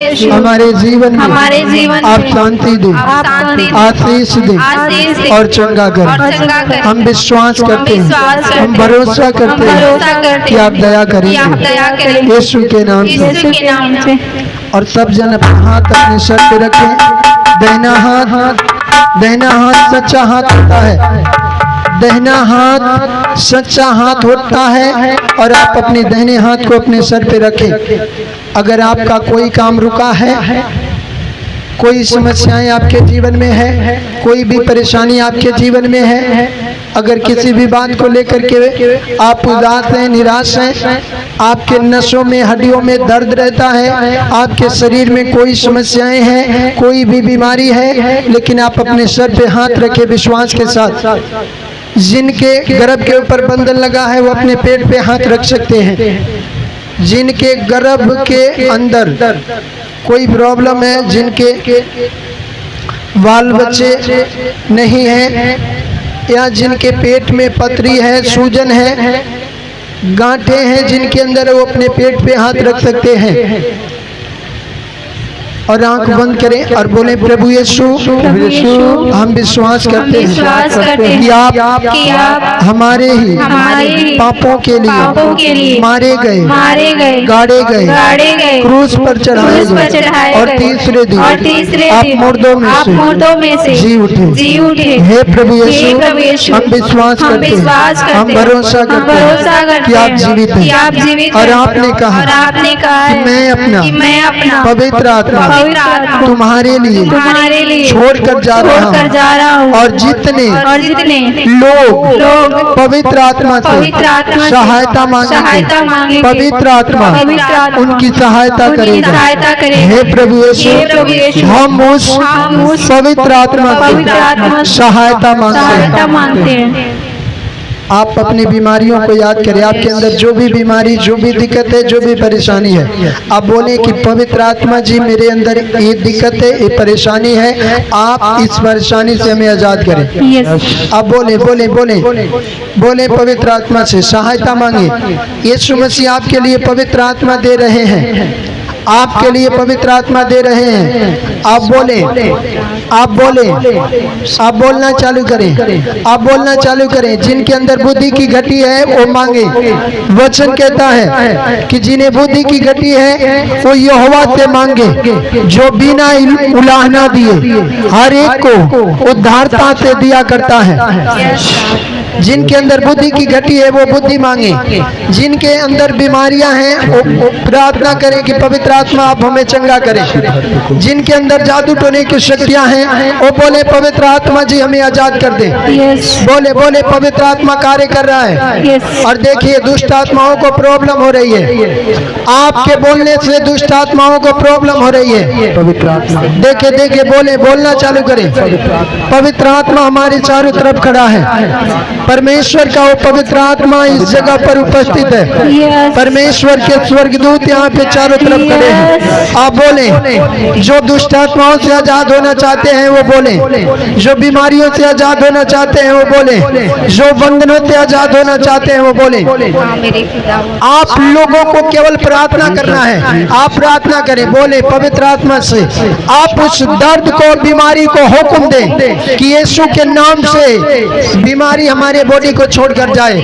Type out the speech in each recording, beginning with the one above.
हमारे जीवन में आप शांति दे, आशीष दे और चंगा करें। हम विश्वास करते हैं, हम भरोसा करते हैं कि आप दया करेंगे यीशु के नाम से। और सब जन अपना हाथ अपने सर पे रखें। दाहिना हाथ सच्चा हाथ होता है, दाहिना हाथ सच्चा हाथ होता है। और आप अपने दाहिने हाथ को अपने सर पे रखें। अगर आपका कोई काम रुका है, कोई समस्याएं आपके जीवन में है, कोई भी परेशानी आपके जीवन में है, अगर किसी भी बात को लेकर के आप उदास हैं, निराश हैं, आपके नसों में हड्डियों में दर्द रहता है, आपके शरीर में कोई समस्याएं हैं, कोई भी बीमारी है, लेकिन आप अपने सर पे हाथ रखे विश्वास के साथ। जिनके गर्भ के ऊपर बंधन लगा है वो अपने पेट पे हाथ रख सकते हैं। जिनके गर्भ के अंदर कोई प्रॉब्लम है, जिनके बाल बच्चे नहीं हैं, या जिनके पेट में पथरी है, सूजन है, गांठें हैं जिनके अंदर, वो अपने पेट पे हाथ रख सकते हैं। और आंख बंद करें और बोले प्रभु यीशु हम विश्वास करते हैं कि आप हमारे ही पापों के लिए मारे गए, गाड़े गए, क्रूस पर चढ़ाए गए और तीसरे दिन आप मुर्दों में से जी उठे। हे प्रभु यीशु हम विश्वास करते हैं, हम भरोसा करते हैं कि आप जीवित हैं। और आपने कहा कि मैं अपना पवित्र आत्मा तुम्हारे लिए छोड़कर जा रहा हूँ। और जितने लोग पवित्र आत्मा से सहायता मांगे, पवित्र आत्मा उनकी सहायता करेगा। हे प्रभु यीशु हम उस पवित्र आत्मा से सहायता मांगते हैं। आप अपनी बीमारियों को याद करें। आपके अंदर जो भी बीमारी, जो भी दिक्कत है, जो भी परेशानी है, आप बोले कि पवित्र आत्मा जी मेरे अंदर ये दिक्कत है, ये परेशानी है, आप इस परेशानी से हमें आजाद करें। आप बोले पवित्र आत्मा से सहायता मांगे। यीशु मसीह आपके लिए पवित्र आत्मा दे रहे हैं, आपके लिए पवित्र आत्मा दे रहे हैं। आप बोलना चालू करें, आप बोलना चालू करें। जिनके अंदर बुद्धि की घटी है वो मांगे। वचन कहता है कि जिन्हें बुद्धि की घटी है वो यहोवा से मांगे, जो बिना उलाहना दिए हर एक को उद्धारता से दिया करता है। जिनके अंदर बुद्धि की घटी है वो बुद्धि मांगे। जिनके अंदर बीमारियां हैं वो प्रार्थना करें कि पवित्र आत्मा आप हमें चंगा करें। जिनके अंदर जादू टोने की शक्तियां हैं वो बोले पवित्र आत्मा जी हमें आजाद कर दे। बोले पवित्र आत्मा कार्य कर रहा है। और देखिए दुष्ट आत्माओं को प्रॉब्लम हो रही है, आपके बोलने से दुष्ट आत्माओं को प्रॉब्लम हो रही है। पवित्र आत्मा देखे बोलना चालू करें। पवित्र आत्मा हमारे चारों तरफ खड़ा है। परमेश्वर का वो पवित्र आत्मा इस जगह पर उपस्थित है। परमेश्वर के स्वर्गदूत यहाँ पे चारों तरफ खड़े हैं। आप बोले जो दुष्ट आत्माओं से आजाद होना चाहते हैं वो बोले, जो बीमारियों से आजाद होना चाहते हैं वो बोले, जो बंधनों से आजाद होना चाहते हैं वो बोले। आप लोगों को केवल प्रार्थना करना है। आप प्रार्थना करें, बोले पवित्र आत्मा से आप उस दर्द को, बीमारी को हुक्म दें कि यीशु के नाम से बीमारी हमारे बॉडी को छोड़कर जाए।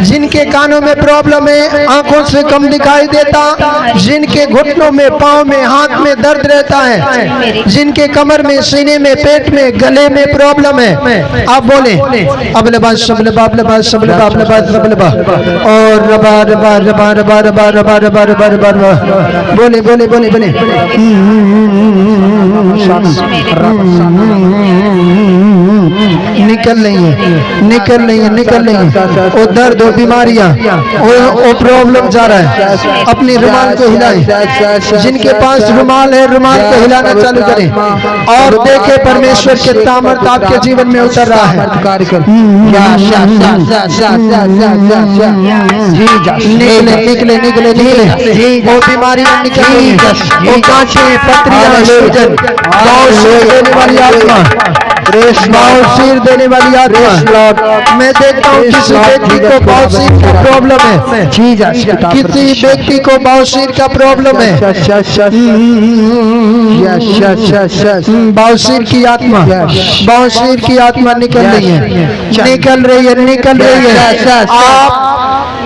जिनके कानों में प्रॉब्लम है, आंखों से कम दिखाई देता, जिनके घुटनों में, पांव में, हाथ में दर्द रहता है, जिनके कमर में, सीने में, पेट में, गले में प्रॉब्लम है, आप बोले अबलबा शबलबा अबलबा शबलबा अबलबा शबलबा और रबा रबा रबा रबा रबा रबा रबा रबा रबा बोले बोले बोले बोले निकल नहीं है वो दर्द, वो बीमारियां, वो प्रॉब्लम जा रहा है। अपनी रुमाल को हिलाएं। जिनके पास रुमाल है रुमाल को हिलाना चालू करें और देखे परमेश्वर के तामर्थ आपके जीवन में उतर रहा है। निकले वो बीमारियां निकले, वो गांठें, पथरियां, सूजन, सिर देने वाली आत्मा। मैं देखता हूँ किसी व्यक्ति को बवासीर का प्रॉब्लम है, किसी व्यक्ति को बवासीर का प्रॉब्लम है, बवासीर की आत्मा, बवासीर की आत्मा निकल रही है, निकल रही है, निकल रही है।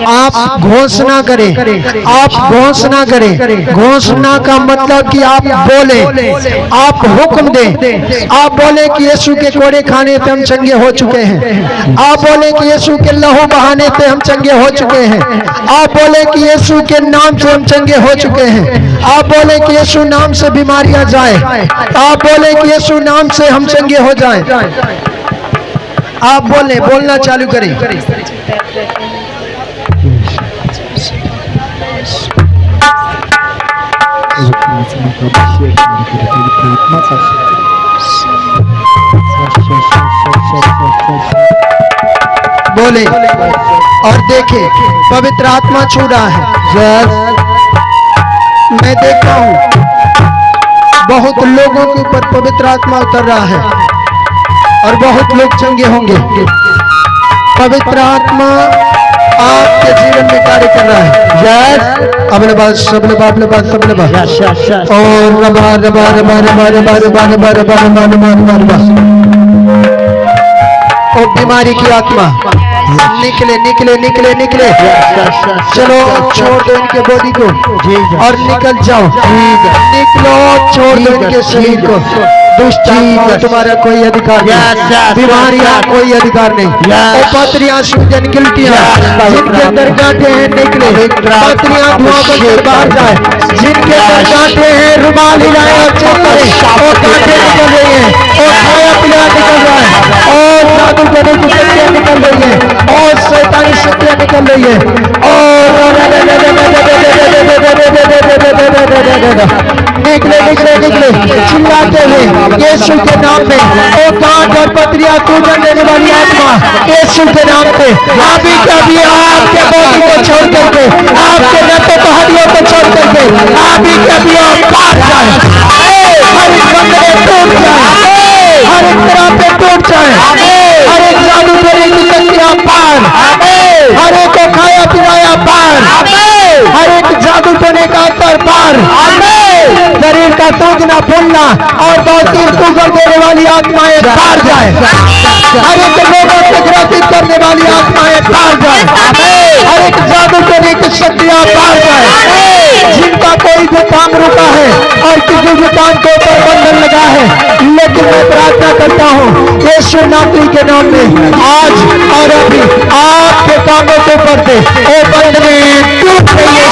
आप घोषणा करें, आप घोषणा करें। घोषणा का मतलब कि आप बोले, आप हुक्म दें। आप बोले कि यीशु के कोड़े खाने से हम चंगे हो चुके हैं। आप बोले कि यीशु के लहू बहाने से हम चंगे हो चुके हैं। आप बोले कि यीशु के नाम से हम चंगे हो चुके हैं। आप बोले कि यीशु नाम से बीमारियां जाए। आप बोले कि यीशु नाम से हम चंगे हो जाएं। आप बोले, बोलना चालू करें। बोले और देखे पवित्र आत्मा छू रहा है। मैं देखता हूँ बहुत लोगों के ऊपर पवित्र आत्मा उतर रहा है और बहुत लोग चंगे होंगे। पवित्र आत्मा आपके जीवन में कार्य कर रहा है। अपने बात सब लोग, अपने बात सब लोग, और रबा रबा रबा रबा रबा रबा रबा रबा रबा रबा रबा। और बीमारी की आत्मा निकले निकले निकले निकले। चलो छोड़ दो इनके बॉडी को और निकल जाओ। निकलो, छोड़ दो इनके शरीर को। दुष्ट आत्मा तुम्हारा कोई अधिकार नहीं, बीमारियां कोई अधिकार नहीं। पत्रियां, सूजन, गिल्टियां जिनके अंदर गांठे हैं निकले। पत्रियां धुआं बनकर बाहर जाए। जिनके अंदर गांठे हैं रुमाल हिलाए और चेक करें। और गांठे निकल रही है, और खाया पिलाया निकल रहा है, और जादू करने की शक्तियां निकल रही है, और शैतानी शक्तियां निकल रही है। और निकले निकले निकले चिल्लाते हुए यीशु के नाम में। ओ गांठ और पत्रियां सूजन देने वाली आत्मा यीशु के नाम पे अभी कभी आपके बॉडी को छोड़ करके, आपके नसों को, हड्डियों को छोड़ करके अभी कभी आप पार जाए। हर एक बंदे टूट जाए, हर एक तरह पे टूट जाए, हर एक जादू करने की शक्तियां पार, हर एक को खाया पिलाया पार, हर एक जादू करने का असर पार, शरीर का सूजना फूलना और बवासीर शुगर देने वाली आत्माएं पार जाए। हर एक लोगों से ग्रसित करने वाली आत्माएं पार जाए। हर एक जादू करने की शक्तियां पार जाए। जिनका कोई भी काम रुका है और किसी भी काम के ऊपर बंधन लगा है, लेकिन मैं प्रार्थना करता हूँ यीशु नासरी के नाम में आज और अभी आपके कामों के ऊपर से वो बंधने टूट रही है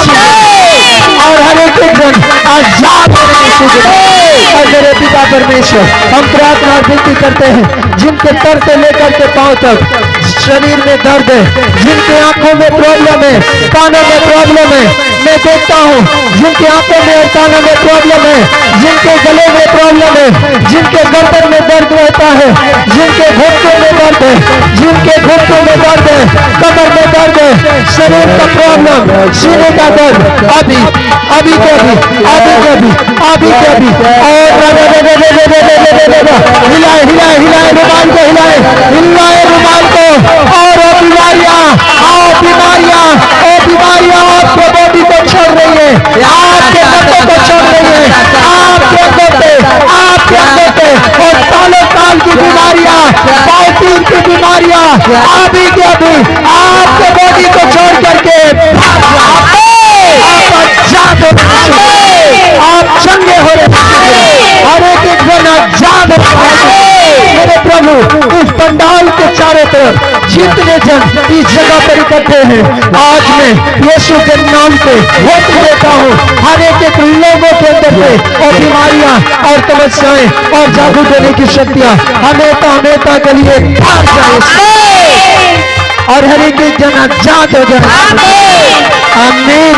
और हर एक जन आजाद होने की। और मेरे पिता परमेश्वर, हम प्रार्थना और विनती करते हैं जिनके सर से लेकर के पांव तक शरीर में दर्द है, जिनके आंखों में प्रॉब्लम है, कानों में प्रॉब्लम है, मैं देखता हूँ जिनके आंखों में और कानों में प्रॉब्लम है, जिनके गले में प्रॉब्लम है, जिनके गर्दन में दर्द रहता है, जिनके घुटनों में दर्द है, जिनके घुटनों में दर्द है, कमर में दर्द है, शरीर का प्रॉब्लम, सीने का दर्द, अभी अभी के अभी, अभी के अभी, अभी के अभी, और हिलाए हिलाए हिलाए रुमाल को, हिलाए हिलाए रुमाल को। और वो बीमारियां, आपके बीमारियां आपके बॉडी को छोड़ रही है, आपके अंगों को छोड़ रही है, आपके अंगों पे और सालों साल की बीमारियां, बवासीर की बीमारियां अभी के अभी आपके बॉडी को छोड़ करके आप चंगे हो रहे। हर एक जन आजाद। मेरे प्रभु, इस पंडाल के चारों तरफ जितने जन इस जगह पर इकट्ठे हैं, आज मैं यीशु के नाम से वोट देता हूँ हर एक लोगों के अंदर से और बीमारियां और समस्याएं और जादू देने की शक्तियां हमेशा के लिए भाग जाए और हर एक जन आजाद हो जाए। आमीन।